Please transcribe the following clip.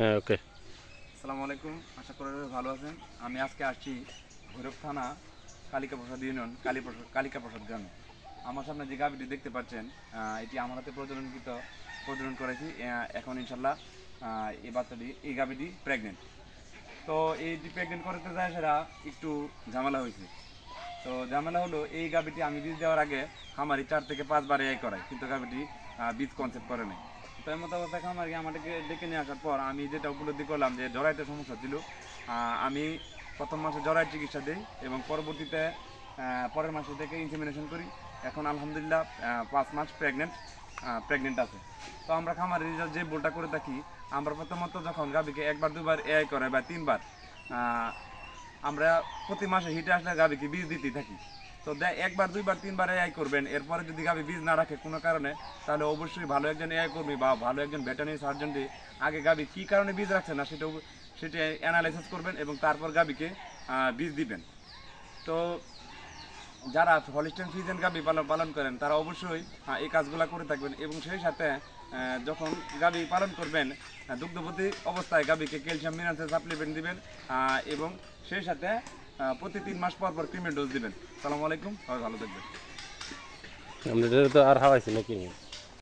হ্যাঁ, ওকে। আসসালামু আলাইকুম, আশা করি ভালো আছেন। আমি আজকে আসছি ভৈরব থানা কালিকা প্রসাদ ইউনিয়ন কালিকা প্রসাদ গ্রামে। আমার সামনে যে গাভীটি দেখতে পাচ্ছেন, এটি আমার হাতে প্রজনন করেছি। এখন ইনশাল্লাহ এই গাভীটি প্রেগনেন্ট। তো এইটি প্রেগনেন্ট করতে যায় সেটা একটু ঝামেলা হয়েছে। তো ঝামেলা হলো, এই গাভীটি আমি বীজ দেওয়ার আগে খামারি 4 থেকে 5 বার এই করায়, কিন্তু গাভীটি বীজ কনসেপ্ট করে নাই। তো এমন অবস্থায় খামারি আমাদেরকে ডেকে নিয়ে আসার পর আমি যেটা উপলব্ধি করলাম যে জরাইতে সমস্যা ছিল। আমি প্রথম মাসে জরাই চিকিৎসা দিই এবং পরবর্তীতে পরের মাসে থেকে ইনসেমিনেশন করি। এখন আলহামদুলিল্লাহ 5 মাস প্রেগনেন্ট আছে। তো আমরা খামারি যে ভুলটা করে থাকি, আমরা প্রথমত যখন গাভীকে 1 বার 2 বার এআই করে বা 3 বার, আমরা প্রতি মাসে হিটে আসলে গাভীকে বীজ দিতেই থাকি। তো 1 বার 2 বার 3 বার এআই করবেন, এরপরে যদি গাভী বীজ না রাখে কোনো কারণে, তাহলে অবশ্যই ভালো একজন এআই কর্মী বা ভালো একজন ভেটেরিনারি সার্জন দিয়ে আগে গাভী কী কারণে বীজ রাখছে না সেটা অ্যানালাইসিস করবেন এবং তারপর গাভীকে বীজ দিবেন। তো যারা হলিস্টিয়ান ফ্রিজিয়ান গাভী পালন করেন তারা অবশ্যই এই কাজগুলো করে থাকবেন এবং সেই সাথে যখন গাভী পালন করবেন, দুগ্ধবতী অবস্থায় গাভীকে ক্যালসিয়াম মিনারেলস সাপ্লিমেন্ট দিবেন এবং সেই সাথে প্রতি 3 মাস পর ক্রিমের ডোজ দিবেন। আসসালামু আলাইকুম, সবাই ভালো থাকবেন। আমাদের তো আর হাওয়াইছে নাকি?